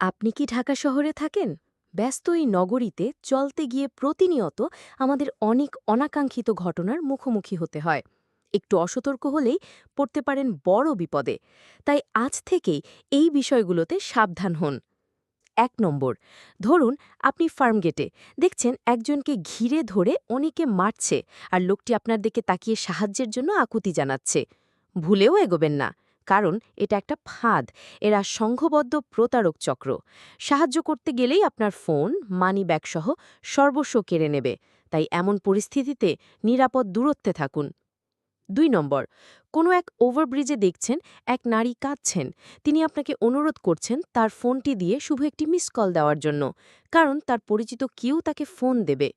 আপনি কি ঢাকা শহরে থাকেন? ব্যস্ত এই নগরীতে চলতে গিয়ে প্রতিনিয়ত আমাদের অনেক অনাকাঙ্ক্ষিত ঘটনার মুখোমুখি হতে হয়। একটু অসতর্ক হলেই পড়তে পারেন বড় বিপদে। তাই আজ থেকেই এই বিষয়গুলোতে সাবধান হন। ১ নম্বর, ধরুন আপনি ফার্মগেটে দেখছেন একজনকে ঘিরে ধরে অনেকে মারছে আর লোকটি আপনার দিকে তাকিয়ে সাহায্যের জন্য আকুতি জানাচ্ছে। ভুলেও এগোবেন না, কারণ এটা একটা ফাঁদ। এরা সংঘবদ্ধ প্রতারক চক্র। সাহায্য করতে গেলেই আপনার ফোন, মানি ব্যাগসহ সর্বস্ব কেড়ে নেবে। তাই এমন পরিস্থিতিতে নিরাপদ দূরত্বে থাকুন। ২ নম্বর, কোনো এক ওভারব্রিজে দেখছেন এক নারী কাঁদছেন। তিনি আপনাকে অনুরোধ করছেন তার ফোনটি দিয়ে শুধু একটি মিস কল দেওয়ার জন্য, কারণ তার পরিচিত কেউ তাকে ফোন দেবে।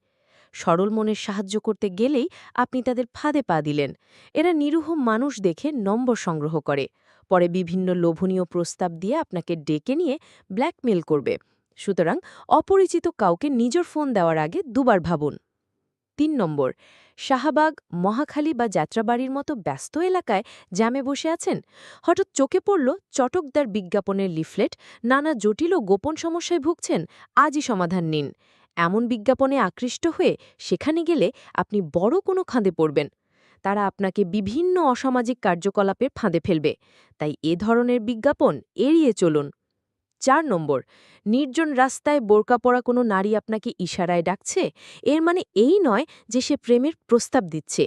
সরল মনের সাহায্য করতে গেলেই আপনি তাদের ফাঁদে পা দিলেন। এরা নিরীহ মানুষ দেখে নম্বর সংগ্রহ করে, পরে বিভিন্ন লোভনীয় প্রস্তাব দিয়ে আপনাকে ডেকে নিয়ে ব্ল্যাকমেল করবে। সুতরাং অপরিচিত কাউকে নিজের ফোন দেওয়ার আগে দুবার ভাবুন। ৩ নম্বর, শাহবাগ, মহাখালী বা যাত্রাবাড়ির মতো ব্যস্ত এলাকায় জ্যামে বসে আছেন। হঠাৎ চোখে পড়ল চটকদার বিজ্ঞাপনের লিফলেট। নানা জটিল ও গোপন সমস্যায় ভুগছেন, আজই সমাধান নিন। এমন বিজ্ঞাপনে আকৃষ্ট হয়ে সেখানে গেলে আপনি বড় কোনো খাঁদে পড়বেন। তারা আপনাকে বিভিন্ন অসামাজিক কার্যকলাপের ফাঁদে ফেলবে। তাই এ ধরনের বিজ্ঞাপন এড়িয়ে চলুন। ৪ নম্বর, নির্জন রাস্তায় বোরকা পরা কোনো নারী আপনাকে ইশারায় ডাকছে। এর মানে এই নয় যে সে প্রেমের প্রস্তাব দিচ্ছে।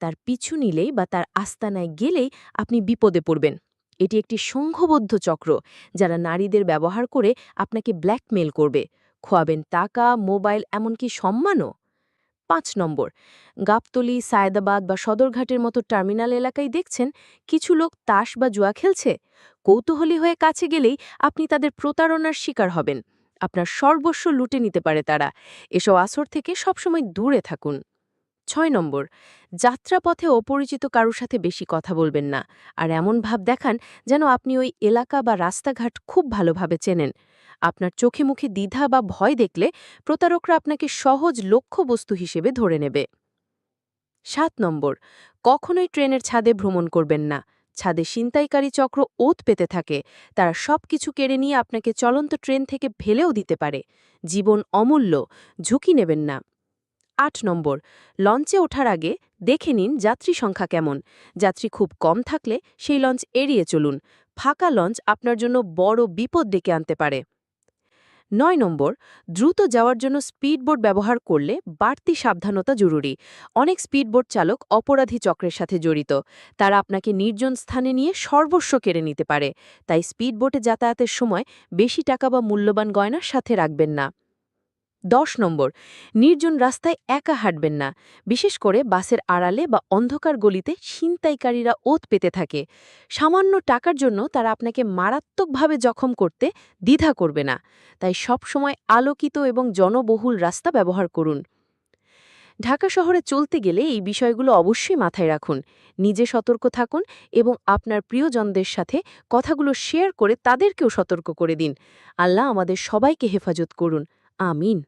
তার পিছু নিলেই বা তার আস্তানায় গেলেই আপনি বিপদে পড়বেন। এটি একটি সংঘবদ্ধ চক্র, যারা নারীদের ব্যবহার করে আপনাকে ব্ল্যাকমেল করবে। খোয়াবেন টাকা, মোবাইল, এমনকি সম্মানও। ৫ নম্বর, গাবতলী, সায়েদাবাদ বা সদরঘাটের মতো টার্মিনাল এলাকায় দেখছেন কিছু লোক তাস বা জুয়া খেলছে। কৌতূহলী হয়ে কাছে গেলেই আপনি তাদের প্রতারণার শিকার হবেন। আপনার সর্বস্ব লুটে নিতে পারে তারা। এসব আসর থেকে সবসময় দূরে থাকুন। ৬ নম্বর, যাত্রাপথে অপরিচিত কারুর সাথে বেশি কথা বলবেন না। আর এমন ভাব দেখান যেন আপনি ওই এলাকা বা রাস্তাঘাট খুব ভালোভাবে চেনেন। আপনার চোখে মুখে দ্বিধা বা ভয় দেখলে প্রতারকরা আপনাকে সহজ লক্ষ্যবস্তু হিসেবে ধরে নেবে। ৭ নম্বর, কখনোই ট্রেনের ছাদে ভ্রমণ করবেন না। ছাদে ছিনতাইকারী চক্র ওত পেতে থাকে। তারা সবকিছু কেড়ে নিয়ে আপনাকে চলন্ত ট্রেন থেকে ফেলেও দিতে পারে। জীবন অমূল্য, ঝুঁকি নেবেন না। ৮ নম্বর, লঞ্চে ওঠার আগে দেখে নিন যাত্রী সংখ্যা কেমন। যাত্রী খুব কম থাকলে সেই লঞ্চ এড়িয়ে চলুন। ফাঁকা লঞ্চ আপনার জন্য বড় বিপদ ডেকে আনতে পারে। ৯ নম্বর, দ্রুত যাওয়ার জন্য স্পিডবোট ব্যবহার করলে বাড়তি সাবধানতা জরুরি। অনেক স্পিডবোট চালক অপরাধী চক্রের সাথে জড়িত। তারা আপনাকে নির্জন স্থানে নিয়ে সর্বস্ব কেড়ে নিতে পারে। তাই স্পিডবোটে যাতায়াতের সময় বেশি টাকা বা মূল্যবান গয়নার সাথে রাখবেন না। ১০ নম্বর, নির্জন রাস্তায় একা হাঁটবেন না। বিশেষ করে বাসের আড়ালে বা অন্ধকার গলিতে ছিনতাইকারীরা ওত পেতে থাকে। সামান্য টাকার জন্য তারা আপনাকে মারাত্মকভাবে জখম করতে দ্বিধা করবে না। তাই সবসময় আলোকিত এবং জনবহুল রাস্তা ব্যবহার করুন। ঢাকা শহরে চলতে গেলে এই বিষয়গুলো অবশ্যই মাথায় রাখুন। নিজে সতর্ক থাকুন এবং আপনার প্রিয়জনদের সাথে কথাগুলো শেয়ার করে তাদেরকেও সতর্ক করে দিন। আল্লাহ আমাদের সবাইকে হেফাজত করুন। আমিন।